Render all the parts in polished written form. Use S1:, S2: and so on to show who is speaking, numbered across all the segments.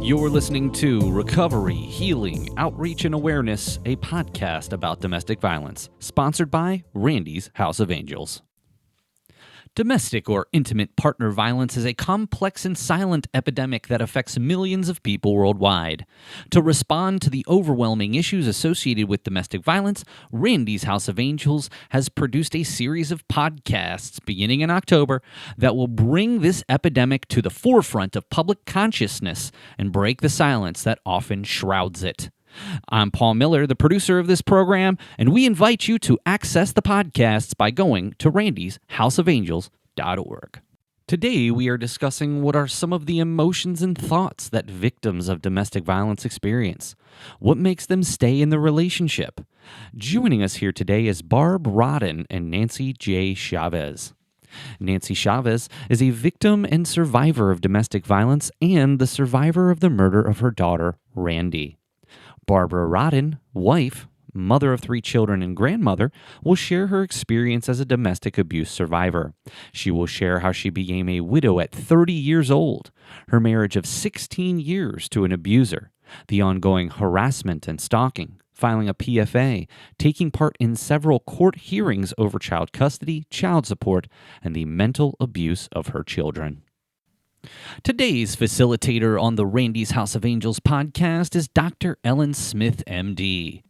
S1: You're listening to Recovery, Healing, Outreach, and Awareness, a podcast about domestic violence, sponsored by Randy's House of Angels. Domestic or intimate partner violence is a complex and silent epidemic that affects millions of people worldwide. To respond to the overwhelming issues associated with domestic violence, Randy's House of Angels has produced a series of podcasts beginning in October that will bring this epidemic to the forefront of public consciousness and break the silence that often shrouds it. I'm Paul Miller, the producer of this program, and we invite you to access the podcasts by going to randysHouseofangels.org. Today, we are discussing what are some of the emotions and thoughts that victims of domestic violence experience. What makes them stay in the relationship? Joining us here today is Barb Roddin and Nancy J. Chavez. Nancy Chavez is a victim and survivor of domestic violence and the survivor of the murder of her daughter, Randy. Barbara Roddin, wife, mother of 3 children, and grandmother, will share her experience as a domestic abuse survivor. She will share how she became a widow at 30 years old, her marriage of 16 years to an abuser, the ongoing harassment and stalking, filing a PFA, taking part in several court hearings over child custody, child support, and the mental abuse of her children. Today's facilitator on the Randy's House of Angels podcast is Dr. Ellen Smith, MD.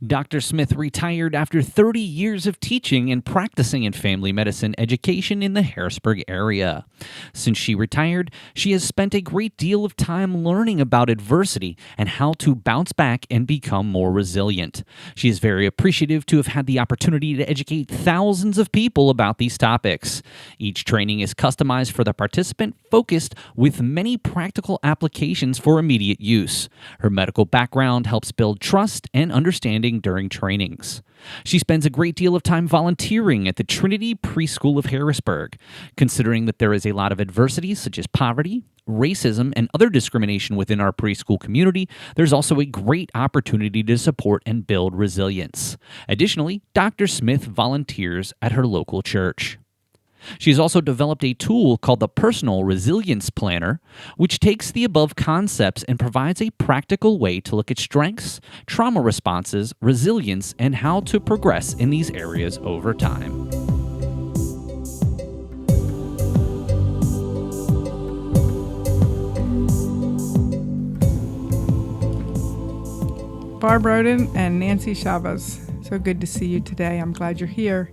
S1: Dr. Smith retired after 30 years of teaching and practicing in family medicine education in the Harrisburg area. Since she retired, she has spent a great deal of time learning about adversity and how to bounce back and become more resilient. She is very appreciative to have had the opportunity to educate thousands of people about these topics. Each training is customized for the participant, focused with many practical applications for immediate use. Her medical background helps build trust and understanding during trainings. She spends a great deal of time volunteering at the Trinity Preschool of Harrisburg. Considering that there is a lot of adversity such as poverty, racism, and other discrimination within our preschool community, there's also a great opportunity to support and build resilience. Additionally, Dr. Smith volunteers at her local church. She's also developed a tool called the Personal Resilience Planner, which takes the above concepts and provides a practical way to look at strengths, trauma responses, resilience, and how to progress in these areas over time.
S2: Barb Roddin and Nancy Chavez. So good to see you today. I'm glad you're here.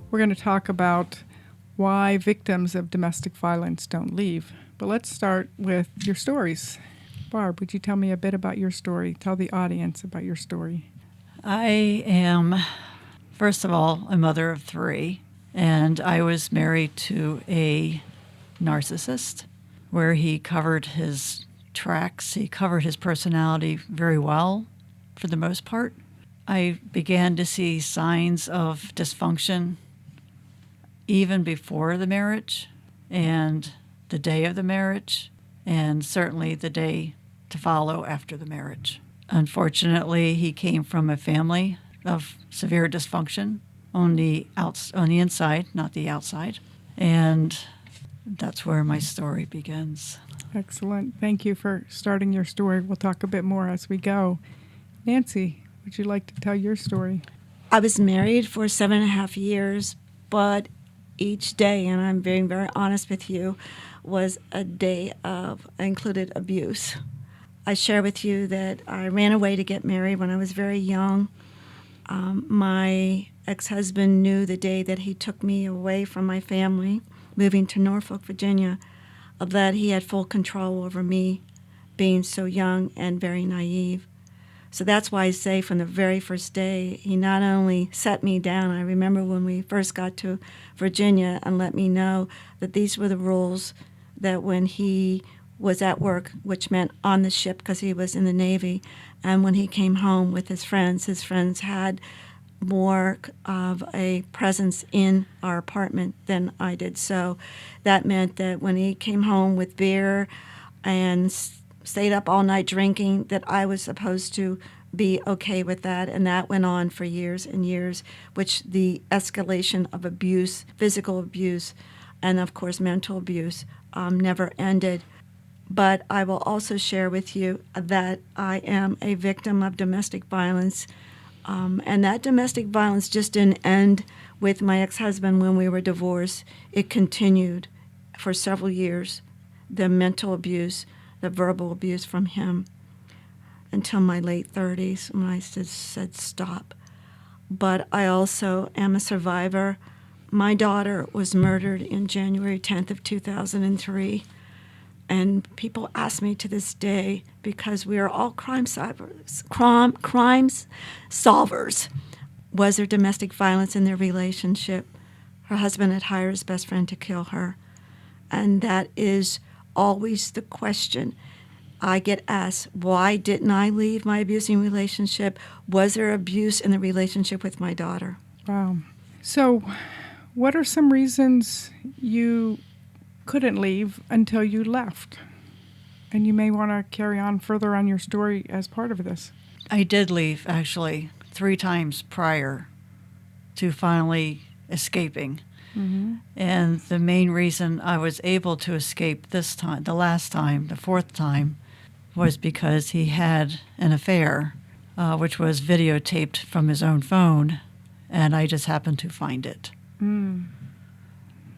S2: We're going to talk about why victims of domestic violence don't leave. But let's start with your stories. Barb, would you tell me a bit about your story? Tell the audience about your story.
S3: I am, first of all, a mother of 3, and I was married to a narcissist where he covered his tracks. He covered his personality very well for the most part. I began to see signs of dysfunction even before the marriage and the day of the marriage, and certainly the day to follow after the marriage. Unfortunately, he came from a family of severe dysfunction on the inside, not the outside, and that's where my story begins.
S2: Excellent. Thank you for starting your story. We'll talk a bit more as we go. Nancy, would you like to tell your story?
S4: I was married for 7.5 years, but each day, and I'm being very honest with you, was a day of included abuse. I share with you that I ran away to get married when I was very young. My ex-husband knew the day that he took me away from my family, moving to Norfolk, Virginia, that he had full control over me, being so young and very naive. So that's why I say from the very first day, he not only set me down. I remember when we first got to Virginia and let me know that these were the rules, that when he was at work, which meant on the ship because he was in the Navy, and when he came home with his friends had more of a presence in our apartment than I did. So that meant that when he came home with beer and stayed up all night drinking, that I was supposed to be okay with that. And that went on for years and years, which the escalation of abuse, physical abuse, and of course mental abuse never ended. But I will also share with you that I am a victim of domestic violence. And that domestic violence just didn't end with my ex-husband when we were divorced. It continued for several years, the mental abuse, the verbal abuse from him, until my late 30s when I said stop. But I also am a survivor. My daughter was murdered in January 10th of 2003. And people ask me to this day, because we are all crimes solvers. Was there domestic violence in their relationship? Her husband had hired his best friend to kill her. And that is always the question. I get asked, why didn't I leave my abusing relationship? Was there abuse in the relationship with my daughter?
S2: Wow. So, what are some reasons you couldn't leave until you left? And you may want to carry on further on your story as part of this.
S3: I did leave, actually, 3 times prior to finally escaping.
S2: Mm-hmm.
S3: And the main reason I was able to escape this time, the last time, the 4th time, was because he had an affair, which was videotaped from his own phone, and I just happened to find it.
S2: Mm.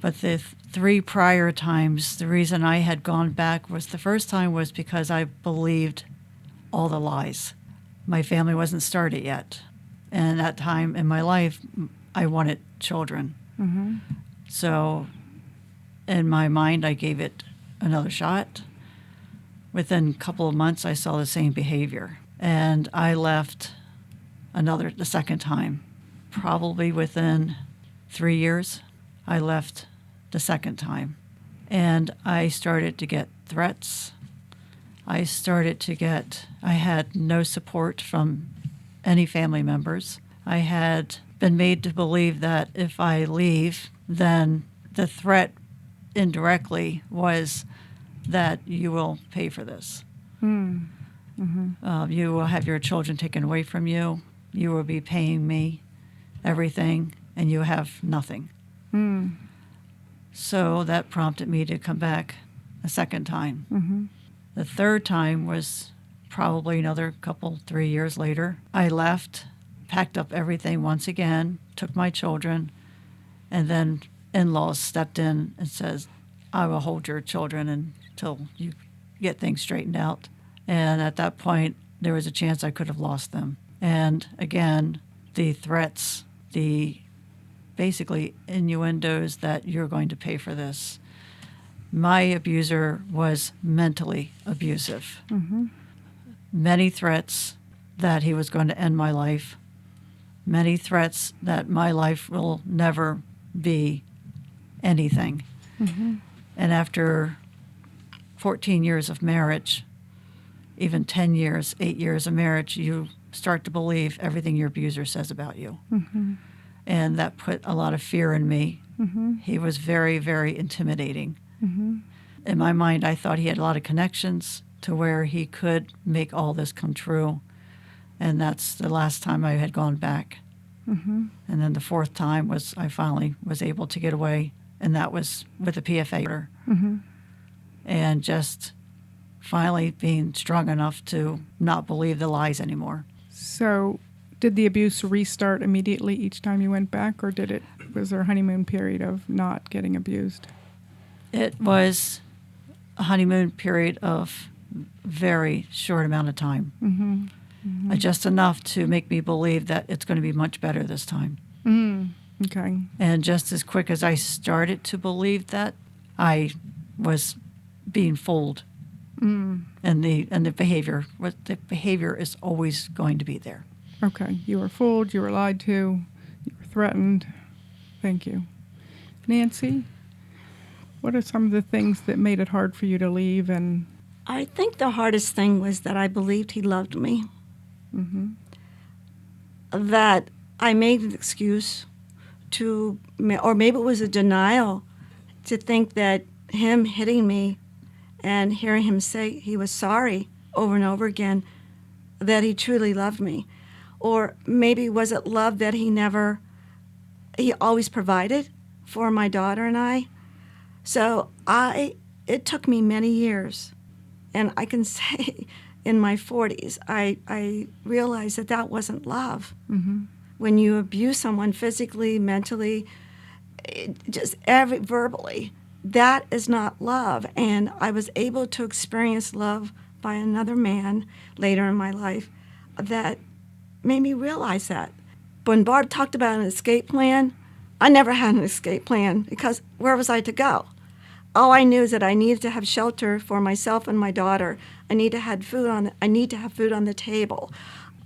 S3: But the 3 prior times, the reason I had gone back was the first time was because I believed all the lies. My family wasn't started yet. And at that time in my life, I wanted children.
S2: Mm-hmm.
S3: So in my mind, I gave it another shot. Within a couple of months, I saw the same behavior. And I left the second time. Probably within 3 years, I left the second time. And I started to get threats. I had no support from any family members. I had been made to believe that if I leave, then the threat indirectly was that you will pay for this.
S2: Mm. Mm-hmm.
S3: You will have your children taken away from you. You will be paying me everything, and you have nothing.
S2: Mm.
S3: So that prompted me to come back a second time.
S2: Mm-hmm.
S3: The third time was probably another 3 years later. I left, packed up everything once again, took my children, and then in-laws stepped in and says, I will hold your children until you get things straightened out. And at that point, there was a chance I could have lost them. And again, the threats, the basically innuendos that you're going to pay for this. My abuser was mentally abusive.
S2: Mm-hmm.
S3: Many threats that he was going to end my life. Many threats that my life will never be anything.
S2: Mm-hmm.
S3: And after 14 years of marriage, even 10 years, 8 years of marriage, you start to believe everything your abuser says about you.
S2: Mm-hmm.
S3: And that put a lot of fear in me.
S2: Mm-hmm.
S3: He was very, very intimidating.
S2: Mm-hmm.
S3: In my mind, I thought he had a lot of connections to where he could make all this come true. And that's the last time I had gone back.
S2: Mm-hmm.
S3: And then the 4th time was I finally was able to get away, and that was with the PFA order.
S2: Mm-hmm.
S3: And just finally being strong enough to not believe the lies anymore.
S2: So, did the abuse restart immediately each time you went back, or was there a honeymoon period of not getting abused?
S3: It was a honeymoon period of very short amount of time.
S2: Mm-hmm. Mm-hmm.
S3: Just enough to make me believe that it's going to be much better this time.
S2: Mm. Okay.
S3: And just as quick as I started to believe that, I was being fooled.
S2: Mm.
S3: And the behavior is always going to be there.
S2: Okay. You were fooled, you were lied to, you were threatened. Thank you. Nancy, what are some of the things that made it hard for you to leave? And
S4: I think the hardest thing was that I believed he loved me.
S2: mm-hmm.
S4: That I made an excuse to, or maybe it was a denial, to think that him hitting me and hearing him say he was sorry over and over again, that he truly loved me. Or maybe was it love that he always provided for my daughter and I. So it took me many years And I can say in my 40s, I realized that that wasn't love.
S2: Mm-hmm.
S4: When you abuse someone physically, mentally, verbally, that is not love. And I was able to experience love by another man later in my life that made me realize that. When Barb talked about an escape plan, I never had an escape plan because where was I to go? All I knew is that I needed to have shelter for myself and my daughter. I need to have food on the table.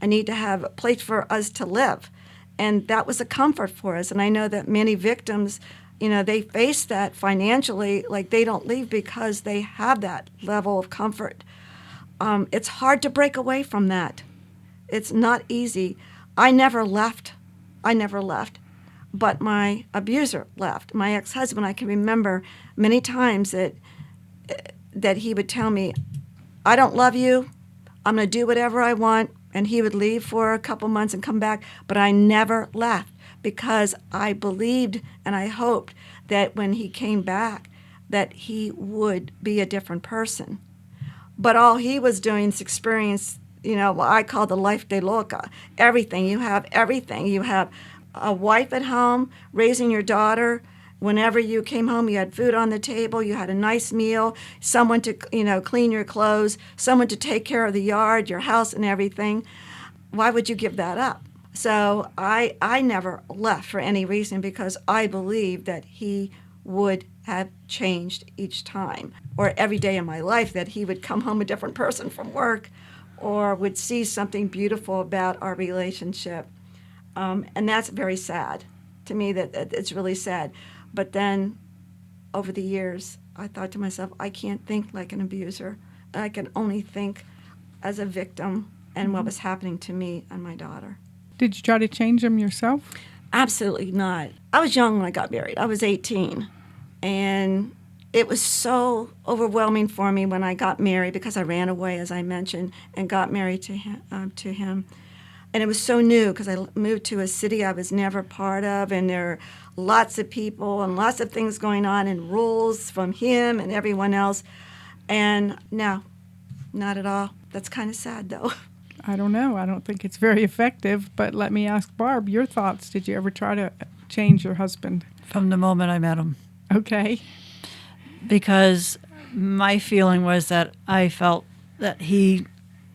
S4: I need to have a place for us to live. And that was a comfort for us. And I know that many victims, they face that financially, like they don't leave because they have that level of comfort. It's hard to break away from that. It's not easy. I never left. But my abuser left. My ex-husband, I can remember many times that he would tell me, I don't love you. I'm going to do whatever I want. And he would leave for a couple months and come back. But I never left because I believed and I hoped that when he came back, that he would be a different person. But all he was doing is experience, what I call the life de loca. Everything. You have everything. You have a wife at home, raising your daughter. Whenever you came home, you had food on the table, you had a nice meal, someone to, clean your clothes, someone to take care of the yard, your house and everything. Why would you give that up? So I never left for any reason because I believed that he would have changed each time, or every day in my life that he would come home a different person from work or would see something beautiful about our relationship. And that's very sad to me, that it's really sad. But then over the years, I thought to myself, I can't think like an abuser. I can only think as a victim and what was happening to me and my daughter.
S2: Did you try to change him yourself?
S4: Absolutely not. I was young when I got married. I was 18. And it was so overwhelming for me when I got married because I ran away, as I mentioned, and got married to him. And it was so new because I moved to a city I was never part of, and there are lots of people and lots of things going on and rules from him and everyone else. And no, not at all. That's kind of sad, though.
S2: I don't know. I don't think it's very effective, but let me ask Barb, your thoughts. Did you ever try to change your husband?
S3: From the moment I met him.
S2: Okay.
S3: Because my feeling was that I felt that he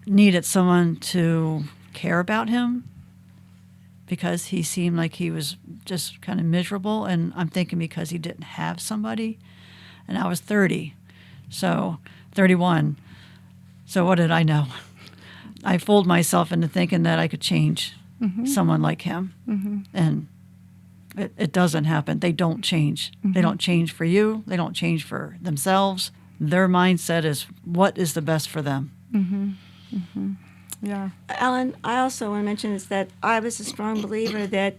S3: needed someone to care about him because he seemed like he was just kind of miserable, and I'm thinking because he didn't have somebody. And I was 30, so 31. So what did I know? I fooled myself into thinking that I could change someone like him.
S2: Mm-hmm.
S3: And it doesn't happen. They don't change.
S2: Mm-hmm.
S3: They don't change for you. They don't change for themselves. Their mindset is what is the best for them.
S2: Mm-hmm. Mm-hmm. Yeah.
S4: Ellen, I also want to mention is that I was a strong believer that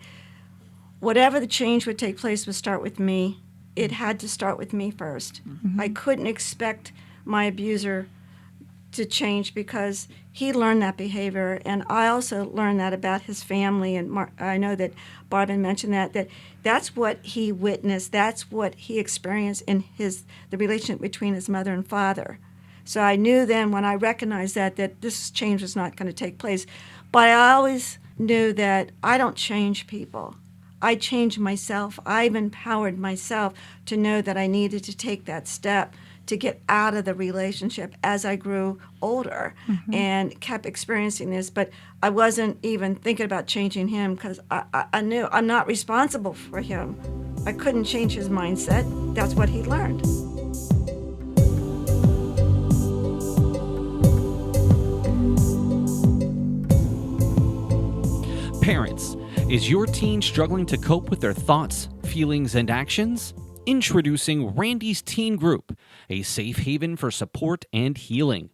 S4: whatever the change would take place would start with me. It had to start with me first.
S2: Mm-hmm.
S4: I couldn't expect my abuser to change because he learned that behavior, and I also learned that about his family. And I know that Barb mentioned that's what he witnessed, that's what he experienced in the relationship between his mother and father. So I knew then when I recognized that this change was not going to take place. But I always knew that I don't change people. I changed myself. I've empowered myself to know that I needed to take that step to get out of the relationship as I grew older and kept experiencing this. But I wasn't even thinking about changing him because I knew I'm not responsible for him. I couldn't change his mindset. That's what he learned.
S1: Parents, is your teen struggling to cope with their thoughts, feelings, and actions? Introducing Randy's Teen Group, a safe haven for support and healing.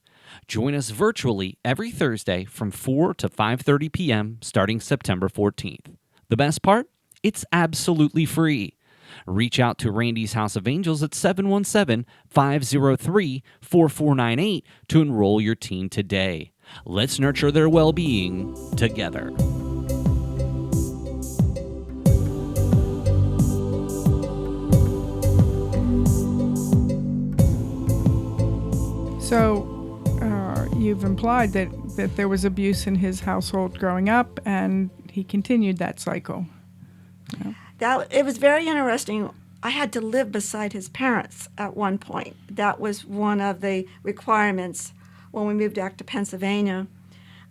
S1: Join us virtually every Thursday from 4 to 5:30 p.m. starting September 14th. The best part? It's absolutely free. Reach out to Randy's House of Angels at 717-503-4498 to enroll your teen today. Let's nurture their well-being together.
S2: So you've implied that there was abuse in his household growing up, and he continued that cycle.
S4: It was very interesting. I had to live beside his parents at one point. That was one of the requirements when we moved back to Pennsylvania,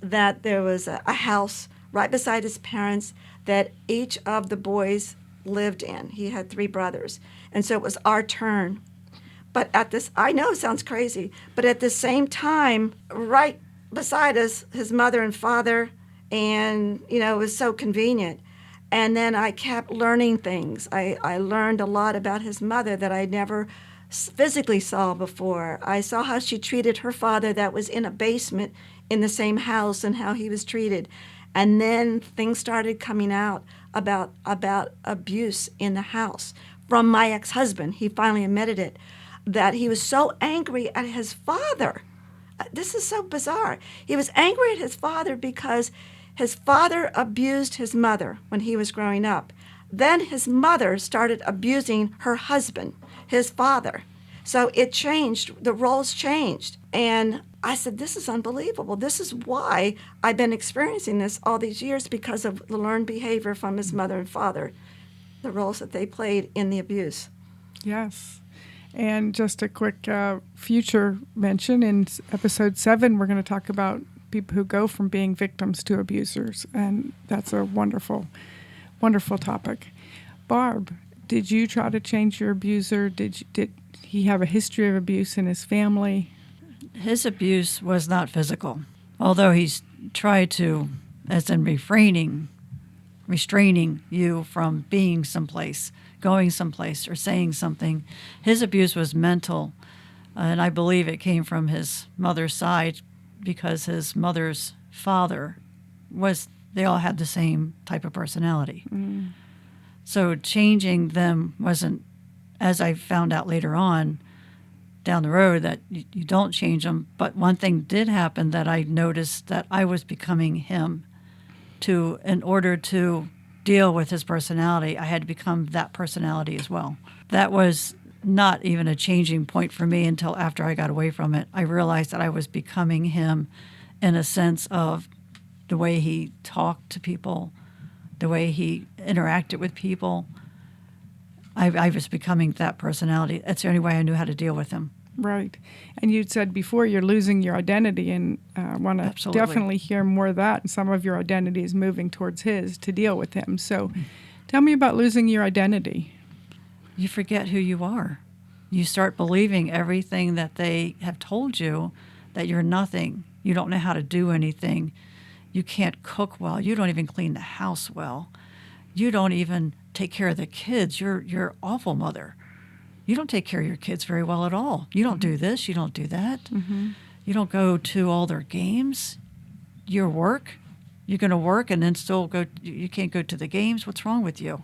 S4: that there was a house right beside his parents that each of the boys lived in. He had 3 brothers. And so it was our turn. But I know it sounds crazy, but at the same time, right beside us, his mother and father, and, it was so convenient. And then I kept learning things. I learned a lot about his mother that I never physically saw before. I saw how she treated her father that was in a basement in the same house and how he was treated. And then things started coming out about abuse in the house from my ex-husband. He finally admitted it, that he was so angry at his father. This is so bizarre. He was angry at his father because his father abused his mother when he was growing up. Then his mother started abusing her husband, his father. So it changed, the roles changed. And I said, this is unbelievable. This is why I've been experiencing this all these years, because of the learned behavior from his mother and father, the roles that they played in the abuse.
S2: Yes. And just a quick future mention, in episode 7, we're going to talk about people who go from being victims to abusers. And that's a wonderful, wonderful topic. Barb, did you try to change your abuser? Did he have a history of abuse in his family?
S3: His abuse was not physical, although he's tried to, as in restraining you from being someplace, going someplace, or saying something. His abuse was mental, and I believe it came from his mother's side, because his mother's father they all had the same type of personality. Mm. So changing them wasn't, as I found out later on down the road, that you don't change them. But one thing did happen, that I noticed that I was becoming him. In order to deal with his personality, I had to become that personality as well. That was not even a changing point for me until after I got away from it. I realized that I was becoming him, in a sense of the way he talked to people, the way he interacted with people. I was becoming that personality. That's the only way I knew how to deal with him.
S2: Right. And you'd said before you're losing your identity, and want to definitely hear more of that. And some of your identity is moving towards his to deal with him. So tell me about losing your identity.
S3: You forget who you are. You start believing everything that they have told you, that you're nothing. You don't know how to do anything. You can't cook well. You don't even clean the house well. You don't even take care of the kids. You're awful mother. You don't take care of your kids very well at all. You don't do this. You don't do that. Mm-hmm. You don't go to all their games. Your work. You're going to work and then still go. You can't go to the games. What's wrong with you?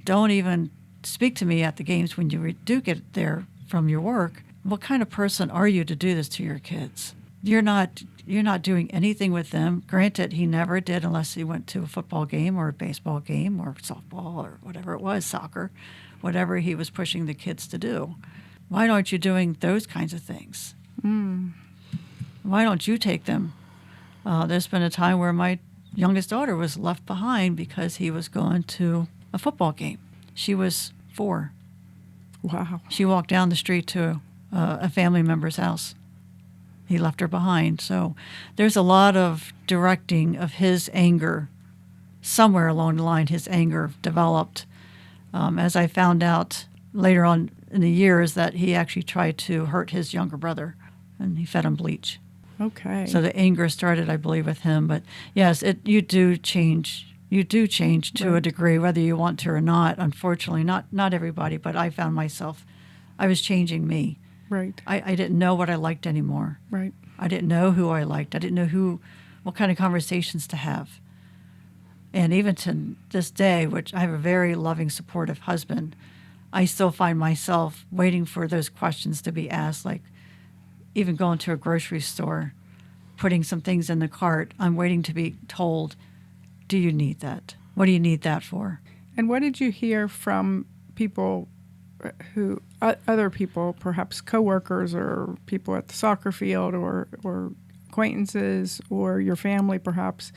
S3: Don't even speak to me at the games when you do get there from your work. What kind of person are you to do this to your kids? You're not doing anything with them. Granted, he never did unless he went to a football game or a baseball game or softball or whatever it was, soccer, whatever he was pushing the kids to do. Why aren't you doing those kinds of things? Mm. Why don't you take them? There's been a time where my youngest daughter was left behind because he was going to a football game. She was 4.
S2: Wow.
S3: She walked down the street to a family member's house. He left her behind. So there's a lot of directing of his anger. Somewhere along the line, his anger developed. As I found out later on in the years, that he actually tried to hurt his younger brother, and he fed him bleach.
S2: Okay.
S3: So the anger started, I believe, with him. But yes, you do change. You do change to a degree, whether you want to or not. Unfortunately, not everybody, but I found myself, I was changing me.
S2: Right.
S3: I didn't know what I liked anymore.
S2: Right.
S3: I didn't know who I liked. I didn't know what kind of conversations to have. And even to this day, which I have a very loving, supportive husband, I still find myself waiting for those questions to be asked, like even going to a grocery store, putting some things in the cart. I'm waiting to be told, do you need that? What do you need that for?
S2: And what did you hear from people other people, perhaps coworkers or people at the soccer field or acquaintances or your family perhaps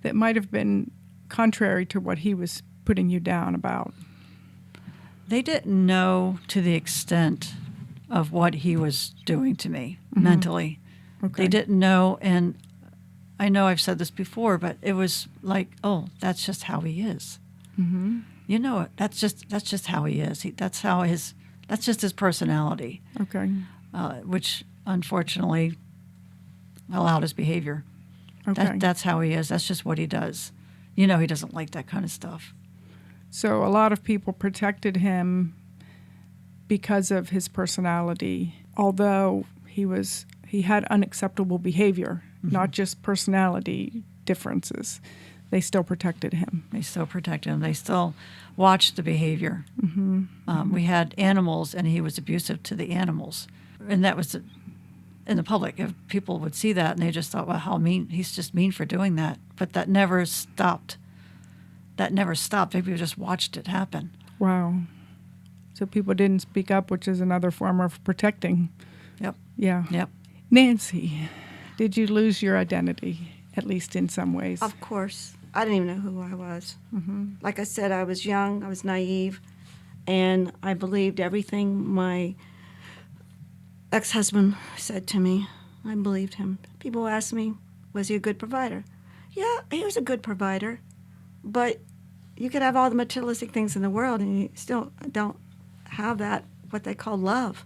S2: that might have been contrary to what he was putting you down about?
S3: They didn't know to the extent of what he was doing to me mentally.
S2: Okay.
S3: They didn't know, and I know I've said this before, but it was like, oh, that's just how he is.
S2: Mm-hmm.
S3: You know it. That's just how he is. That's just his personality,
S2: Okay.
S3: which unfortunately allowed his behavior.
S2: Okay.
S3: That's how he is. That's just what he does. You know, he doesn't like that kind of stuff.
S2: So a lot of people protected him because of his personality, although he had unacceptable behavior, not just personality differences. They still protected him.
S3: They still protect him. They still watch the behavior. We had animals, and he was abusive to the animals. And that was in the public. If people would see that, and they just thought, well, how mean. He's just mean for doing that. But that never stopped. People just watched it happen.
S2: Wow. So people didn't speak up, which is another form of protecting.
S3: Yep.
S2: Yeah.
S3: Yep.
S2: Nancy, did you lose your identity, at least in some ways?
S4: Of course. I didn't even know who I was. Like I said, I was young, I was naive, and I believed everything my ex-husband said to me. I believed him. People asked me, was he a good provider? Yeah, he was a good provider, but you could have all the materialistic things in the world and you still don't have that, what they call love.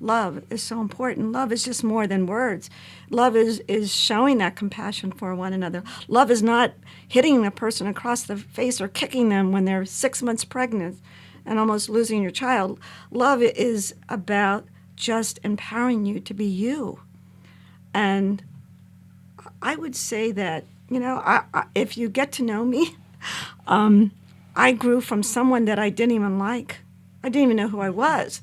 S4: Love is so important. Love is just more than words. Love is showing that compassion for one another. Love is not hitting a person across the face or kicking them when they're 6 months pregnant and almost losing your child. Love is about just empowering you to be you. And I would say that, if you get to know me, I grew from someone that I didn't even like. I didn't even know who I was.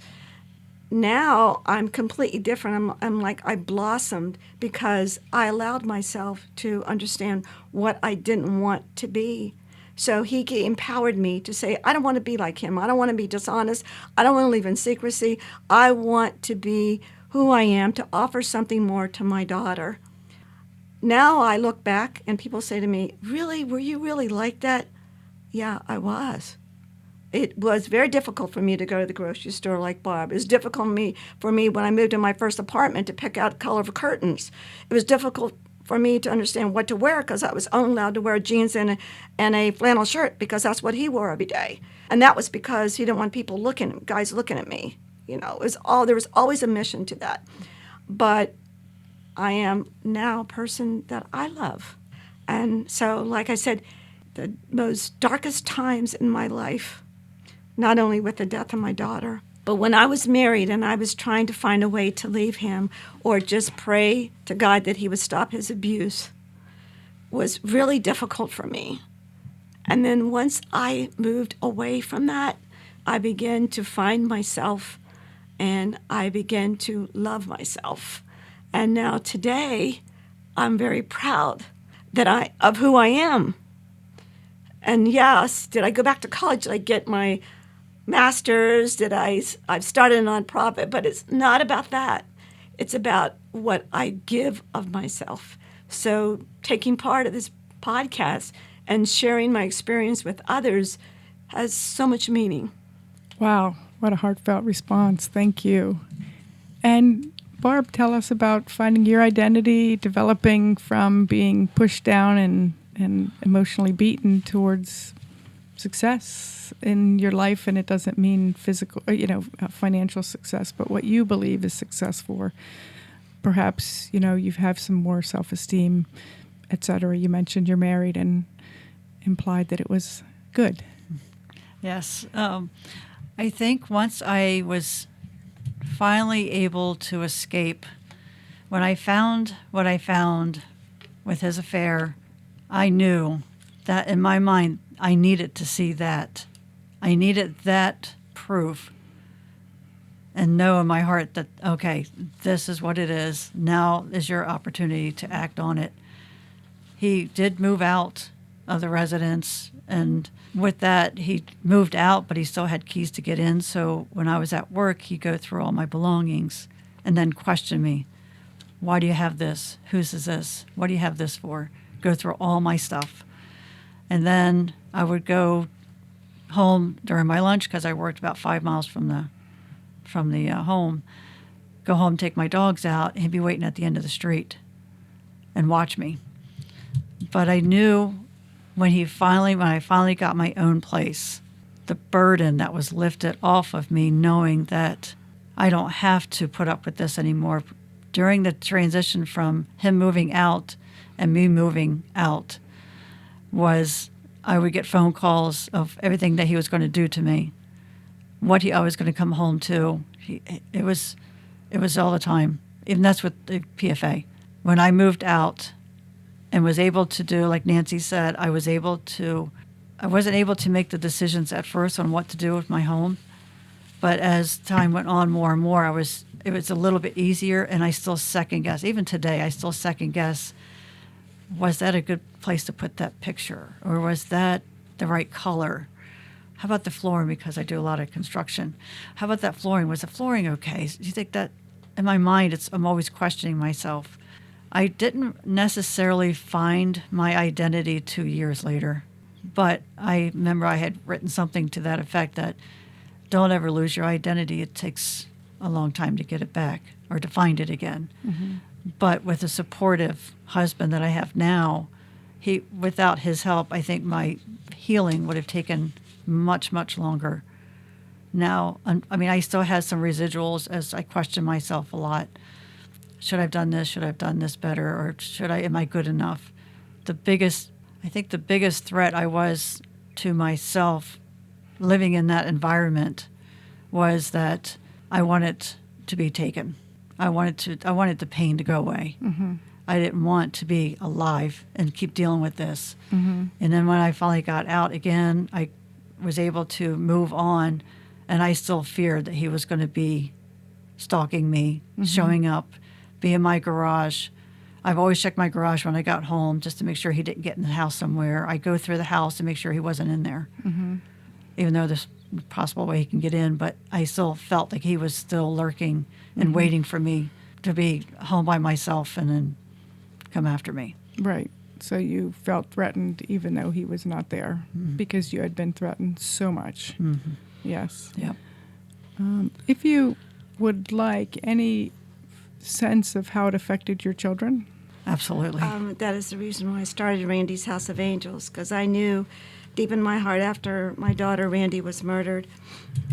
S4: Now I'm completely different. I'm like I blossomed because I allowed myself to understand what I didn't want to be. So he empowered me to say, I don't want to be like him. I don't want to be dishonest. I don't want to live in secrecy. I want to be who I am, to offer something more to my daughter. Now I look back and people say to me, really, were you really like that? Yeah, I was. It was very difficult for me to go to the grocery store like Barb. It was difficult for me when I moved in my first apartment to pick out color of curtains. It was difficult for me to understand what to wear because I was only allowed to wear jeans and a flannel shirt because that's what he wore every day. And that was because he didn't want guys looking at me. There was always a mission to that. But I am now a person that I love. And so, like I said, the most darkest times in my life, not only with the death of my daughter, but when I was married and I was trying to find a way to leave him or just pray to God that he would stop his abuse, was really difficult for me. And then once I moved away from that, I began to find myself and I began to love myself. And now today, I'm very proud of who I am. And yes, did I go back to college? Did I get my master's? I've started a nonprofit, but it's not about that. It's about what I give of myself. So taking part of this podcast and sharing my experience with others has so much meaning.
S2: Wow, what a heartfelt response. Thank you. And Barb, tell us about finding your identity, developing from being pushed down and emotionally beaten towards success in your life. And it doesn't mean physical, financial success, but what you believe is success for. Perhaps, you have some more self-esteem, et cetera. You mentioned you're married and implied that it was good.
S3: Yes. I think once I was finally able to escape, when I found what I found with his affair, I knew that in my mind, I needed to see that. I needed that proof and know in my heart that, okay, this is what it is. Now is your opportunity to act on it. He did move out of the residence, and with that, he moved out, but he still had keys to get in. So when I was at work, he'd go through all my belongings and then question me, Why do you have this? Whose is this? What do you have this for? Go through all my stuff. And then I would go home during my lunch because I worked about 5 miles from the home. Go home, take my dogs out, and he'd be waiting at the end of the street and watch me. But I knew when I finally got my own place, the burden that was lifted off of me, knowing that I don't have to put up with this anymore. During the transition from him moving out and me moving out, I would get phone calls of everything that he was going to do to me, I was going to come home to. It was all the time. Even that's with the PFA. When I moved out and was able to do, like Nancy said, I wasn't able to make the decisions at first on what to do with my home. But as time went on more and more, it was a little bit easier, and I still second guess. Even today, I still second guess, was that a good place to put that picture? Or was that the right color? How about the flooring? Because I do a lot of construction. How about that flooring? Was the flooring okay? Do you think that, in my mind, I'm always questioning myself. I didn't necessarily find my identity 2 years later, but I remember I had written something to that effect that don't ever lose your identity. It takes a long time to get it back or to find it again. Mm-hmm. But with a supportive husband that I have now, without his help, I think my healing would have taken much, much longer. Now, I still have some residuals as I question myself a lot. Should I have done this? Should I have done this better? Or am I good enough? I think the biggest threat I was to myself living in that environment was that I wanted to be taken. I wanted the pain to go away. Mm-hmm. I didn't want to be alive and keep dealing with this. Mm-hmm. And then when I finally got out again, I was able to move on, and I still feared that he was going to be stalking me, mm-hmm. showing up, be in my garage. I've always checked my garage when I got home just to make sure he didn't get in the house somewhere. I go through the house to make sure he wasn't in there, mm-hmm. even though there's a possible way he can get in. But I still felt like he was still lurking and mm-hmm. waiting for me to be home by myself and then come after me.
S2: Right. So you felt threatened even though he was not there mm-hmm. because you had been threatened so much. Mm-hmm. Yes.
S3: Yep.
S2: If you would like any sense of how it affected your children?
S3: Absolutely.
S4: That is the reason why I started Randy's House of Angels, because I knew deep in my heart after my daughter Randy was murdered,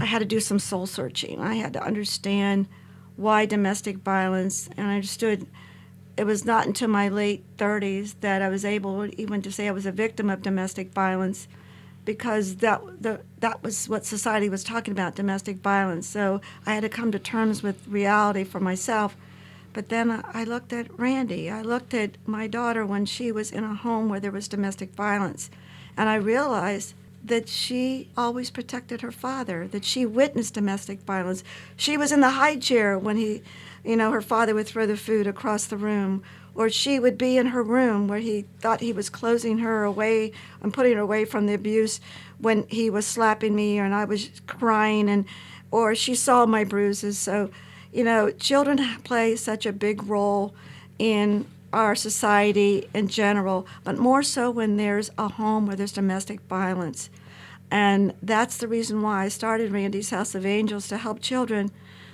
S4: I had to do some soul searching. I had to understand why domestic violence, and I understood it was not until my late 30s that I was able even to say I was a victim of domestic violence, because that was what society was talking about, domestic violence. So I had to come to terms with reality for myself. But then I looked at Randy. I looked at my daughter when she was in a home where there was domestic violence. And I realized that she always protected her father, that she witnessed domestic violence. She was in the high chair when her father would throw the food across the room, or she would be in her room where he thought he was closing her away and putting her away from the abuse when he was slapping me and I was crying, or she saw my bruises. So, children play such a big role in our society in general, but more so when there's a home where there's domestic violence. And that's the reason why I started Randy's House of Angels, to help children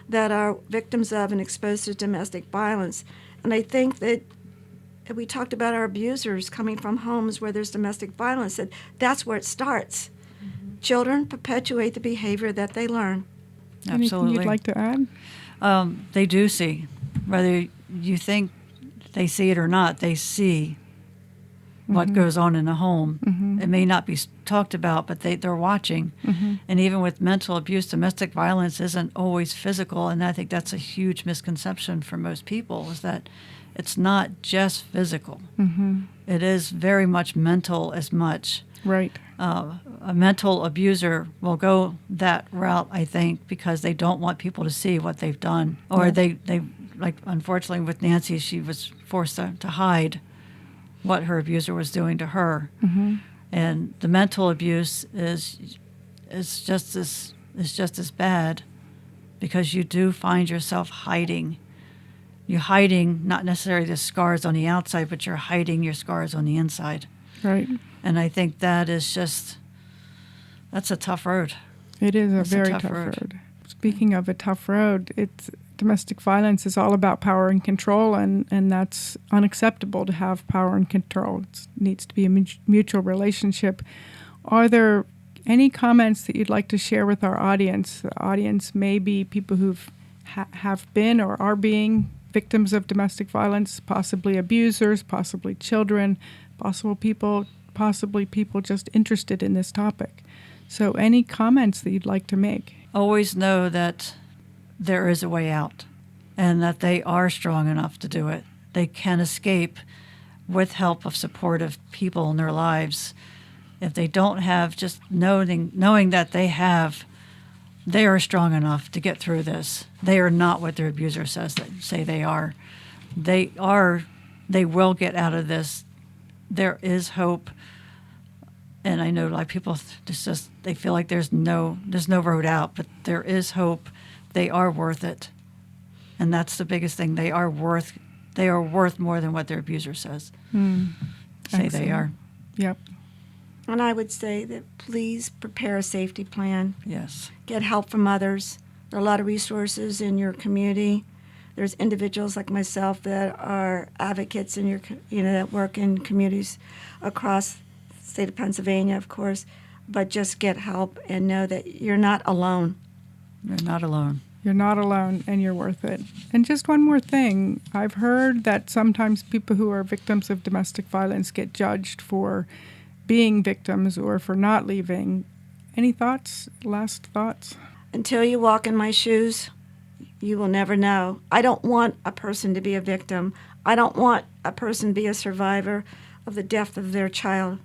S4: that are victims of and exposed to domestic violence. And I think that we talked about our abusers coming from homes where there's domestic violence, that's where it starts. Mm-hmm. Children perpetuate the behavior that they learn.
S3: Absolutely.
S2: Anything you'd like to add?
S3: They do see. Whether you think they see it or not, they see what mm-hmm. goes on in a home. Mm-hmm. It may not be talked about, but they're watching. Mm-hmm. And even with mental abuse, domestic violence isn't always physical, and I think that's a huge misconception for most people, is that it's not just physical. Mm-hmm. It is very much mental as much.
S2: Right.
S3: A mental abuser will go that route, I think, because they don't want people to see what they've done. Or yeah. they like, unfortunately with Nancy, she was forced to hide what her abuser was doing to her. Mm-hmm. And the mental abuse is just as bad, because you do find yourself hiding. You're hiding not necessarily the scars on the outside, but you're hiding your scars on the inside.
S2: Right.
S3: And I think that's a tough road.
S2: It is a
S3: It's a
S2: very
S3: tough
S2: tough
S3: road.
S2: road. Speaking of a tough road, domestic violence is all about power and control, and that's unacceptable to have power and control. It needs to be a mutual relationship. Are there any comments that you'd like to share with our audience? The audience may be people who've have been or are being victims of domestic violence, possibly abusers, possibly children, possibly people just interested in this topic. So any comments that you'd like to make?
S3: Always know that there is a way out and that they are strong enough to do it. They can escape with help of supportive people in their lives. If they don't have, just knowing that they are strong enough to get through this. They are not what their abuser say they are. They will get out of this. There is hope. And I know like people they feel like there's no road out, but there is hope. They are worth it. And that's the biggest thing. They are worth more than what their abuser says. Say
S2: Excellent.
S3: they are.
S2: Yep.
S4: And I would say that please prepare a safety plan.
S3: Yes.
S4: Get help from others. There are a lot of resources in your community. There's individuals like myself that are advocates in that work in communities across the state of Pennsylvania, of course. But just get help and know that you're not alone.
S3: You're not alone.
S2: You're not alone, and you're worth it. And just one more thing. I've heard that sometimes people who are victims of domestic violence get judged for being victims or for not leaving. Any thoughts? Last thoughts?
S4: Until you walk in my shoes, you will never know. I don't want a person to be a victim. I don't want a person to be a survivor of the death of their child.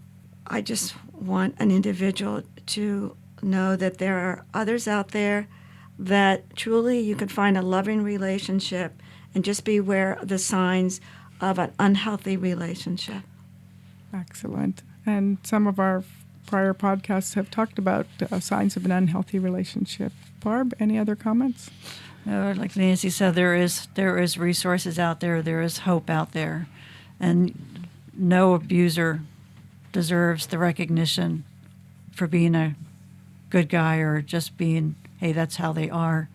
S4: I just want an individual to know that there are others out there that truly you can find a loving relationship, and just be aware of the signs of an unhealthy relationship.
S2: Excellent. And some of our prior podcasts have talked about signs of an unhealthy relationship. Barb, any other comments?
S3: Like Nancy said, there is resources out there. There is hope out there, and no abuser deserves the recognition for being a good guy or just being, hey, that's how they are.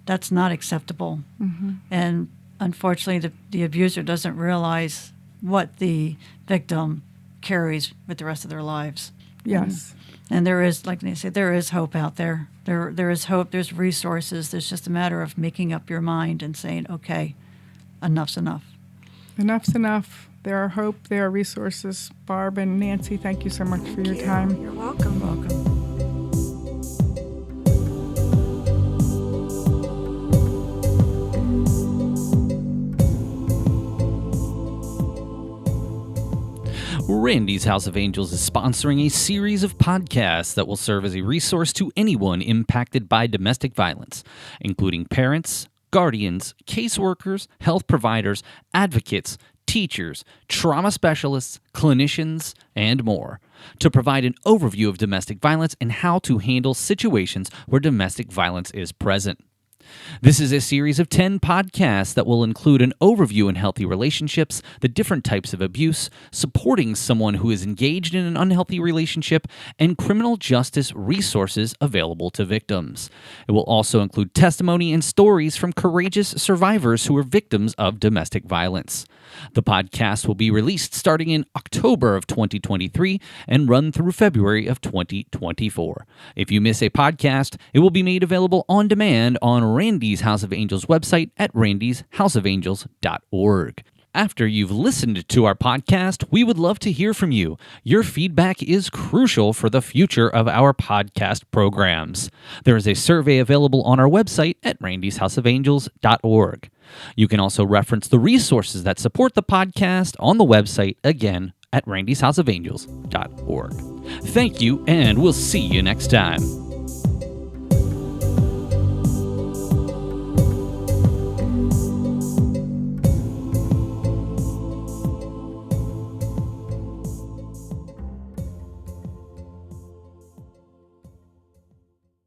S3: That's not acceptable.
S2: Mm-hmm.
S3: And unfortunately, the abuser doesn't realize what the victim carries with the rest of their lives.
S2: Yes.
S3: And there is, like they say, there is hope out there. There is hope. There's resources. There's just a matter of making up your mind and saying, okay, enough's enough.
S2: Enough's enough. There are hope. There are resources. Barb and Nancy, thank you so much for your time.
S4: You're welcome.
S3: Welcome.
S1: Randy's House of Angels is sponsoring a series of podcasts that will serve as a resource to anyone impacted by domestic violence, including parents, guardians, caseworkers, health providers, advocates, teachers, trauma specialists, clinicians, and more, to provide an overview of domestic violence and how to handle situations where domestic violence is present. This is a series of 10 podcasts that will include an overview in healthy relationships, the different types of abuse, supporting someone who is engaged in an unhealthy relationship, and criminal justice resources available to victims. It will also include testimony and stories from courageous survivors who are victims of domestic violence. The podcast will be released starting in October of 2023 and run through February of 2024. If you miss a podcast, it will be made available on demand on Randy's House of Angels website at randyshouseofangels.org. After you've listened to our podcast, we would love to hear from you. Your feedback is crucial for the future of our podcast programs. There is a survey available on our website at randyshouseofangels.org. You can also reference the resources that support the podcast on the website, again, at randyshouseofangels.org. Thank you, and we'll see you next time.